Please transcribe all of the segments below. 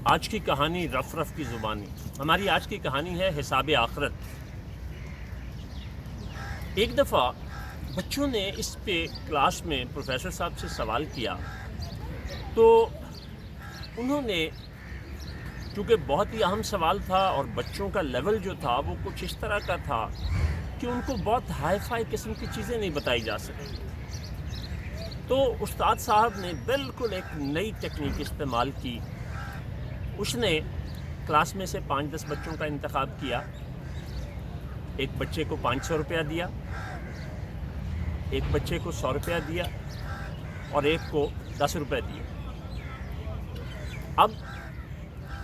آج کی کہانی رف رف کی زبانی. ہماری آج کی کہانی ہے حساب آخرت. ایک دفعہ بچوں نے اس پہ کلاس میں پروفیسر صاحب سے سوال کیا تو انہوں نے، چونکہ بہت ہی اہم سوال تھا اور بچوں کا لیول جو تھا وہ کچھ اس طرح کا تھا کہ ان کو بہت ہائی فائی قسم کی چیزیں نہیں بتائی جا سکتی، تو استاد صاحب نے بالکل ایک نئی ٹیکنیک استعمال کی. اس نے کلاس میں سے 5-10 بچوں کا انتخاب کیا. ایک بچے کو 500 روپیہ دیا، ایک بچے کو 100 روپیہ دیا اور ایک کو 10 روپے دیے. اب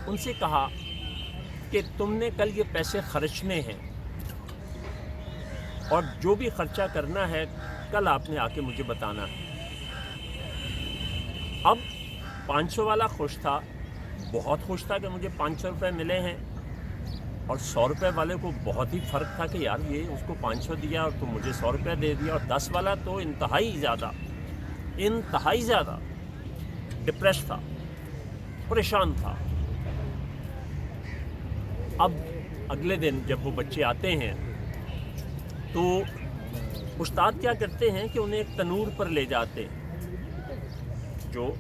ان سے کہا کہ تم نے کل یہ پیسے خرچنے ہیں اور جو بھی خرچہ کرنا ہے کل آپ نے آ کے مجھے بتانا ہے. اب 500 والا خوش تھا، بہت خوش تھا کہ مجھے 500 روپے ملے ہیں، اور 100 روپے والے کو بہت ہی فرق تھا کہ یار یہ اس کو 500 دیا اور تو مجھے 100 روپے دے دیا. اور 10 والا تو انتہائی زیادہ ڈپریس تھا، پریشان تھا. اب اگلے دن جب وہ بچے آتے ہیں تو استاد کیا کرتے ہیں کہ انہیں ایک تنور پر لے جاتے ہیں جو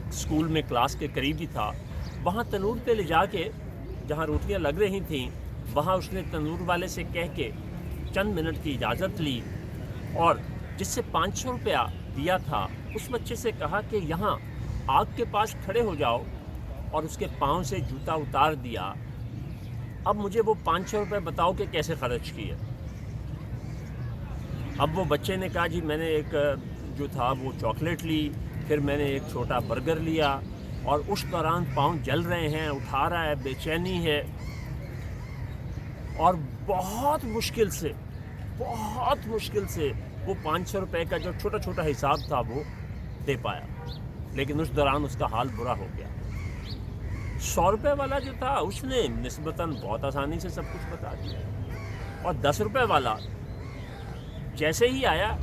اسکول میں کلاس کے قریب ہی تھا. وہاں تنور پہ لے جا کے جہاں روٹیاں لگ رہی تھیں وہاں اس نے تنور والے سے کہہ کے چند منٹ کی اجازت لی اور جس سے 500 روپیہ دیا تھا اس بچے سے کہا کہ یہاں آگ کے پاس کھڑے ہو جاؤ، اور اس کے پاؤں سے جوتا اتار دیا. اب مجھے وہ 500 روپے بتاؤ کہ کیسے خرچ کیے. اب وہ بچے نے کہا جی میں نے ایک جو تھا وہ چاکلیٹ لی، پھر میں نے ایک چھوٹا برگر لیا، اور اس دوران پاؤں جل رہے ہیں، اٹھا رہا ہے، بے چینی ہے، اور بہت مشکل سے وہ 500 روپے کا جو چھوٹا چھوٹا حساب تھا وہ دے پایا. لیکن اس دوران اس کا حال برا ہو گیا. 100 روپے والا جو تھا اس نے نسبتاً بہت آسانی سے سب کچھ بتا دیا، اور 10 روپے والا جیسے ہی آیا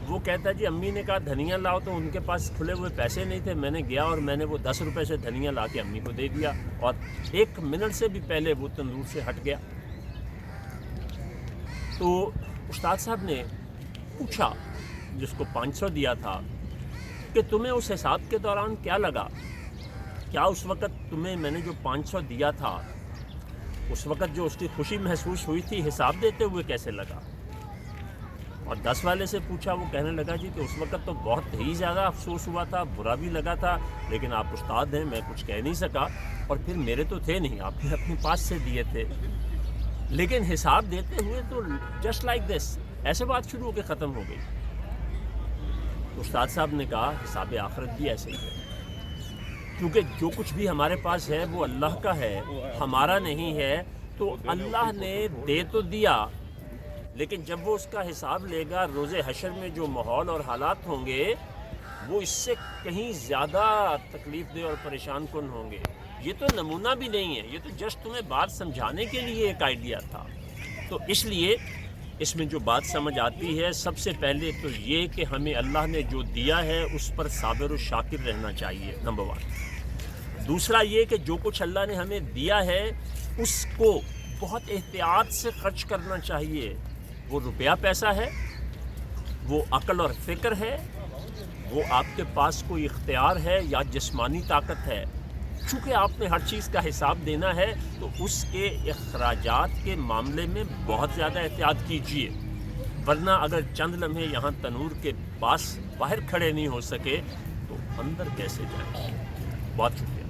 وہ کہتا جی امی نے کہا دھنیا لاؤ، تو ان کے پاس کھلے ہوئے پیسے نہیں تھے. میں نے گیا اور میں نے وہ 10 روپے سے دھنیا لا کے امی کو دے دیا، اور 1 منٹ سے بھی پہلے وہ تندور سے ہٹ گیا. تو استاد صاحب نے پوچھا جس کو 500 دیا تھا کہ تمہیں اس حساب کے دوران کیا لگا؟ کیا اس وقت تمہیں میں نے جو 500 دیا تھا اس وقت جو اس کی خوشی محسوس ہوئی تھی حساب دیتے ہوئے کیسے لگا؟ اور 10 والے سے پوچھا، وہ کہنے لگا جی کہ اس وقت تو بہت ہی زیادہ افسوس ہوا تھا، برا بھی لگا تھا، لیکن آپ استاد ہیں میں کچھ کہہ نہیں سکا، اور پھر میرے تو تھے نہیں، آپ نے اپنے پاس سے دیے تھے. لیکن حساب دیتے ہوئے تو جسٹ لائک دس ایسے بات شروع ہو کے ختم ہو گئی. استاد صاحب نے کہا حساب آخرت بھی ایسے ہی ہے، کیونکہ جو کچھ بھی ہمارے پاس ہے وہ اللہ کا ہے، ہمارا نہیں ہے. تو اللہ نے دے تو دیا، لیکن جب وہ اس کا حساب لے گا روز حشر میں جو ماحول اور حالات ہوں گے وہ اس سے کہیں زیادہ تکلیف دہ اور پریشان کن ہوں گے. یہ تو نمونہ بھی نہیں ہے، یہ تو جسٹ تمہیں بات سمجھانے کے لیے ایک آئیڈیا تھا. تو اس لیے اس میں جو بات سمجھ آتی ہے سب سے پہلے تو یہ کہ ہمیں اللہ نے جو دیا ہے اس پر صابر و شاکر رہنا چاہیے، نمبر 1. دوسرا یہ کہ جو کچھ اللہ نے ہمیں دیا ہے اس کو بہت احتیاط سے خرچ کرنا چاہیے. وہ روپیہ پیسہ ہے، وہ عقل اور فکر ہے، وہ آپ کے پاس کوئی اختیار ہے یا جسمانی طاقت ہے. چونکہ آپ نے ہر چیز کا حساب دینا ہے تو اس کے اخراجات کے معاملے میں بہت زیادہ احتیاط کیجیے، ورنہ اگر چند لمحے یہاں تنور کے پاس باہر کھڑے نہیں ہو سکے تو اندر کیسے جائیں. بہت شکریہ.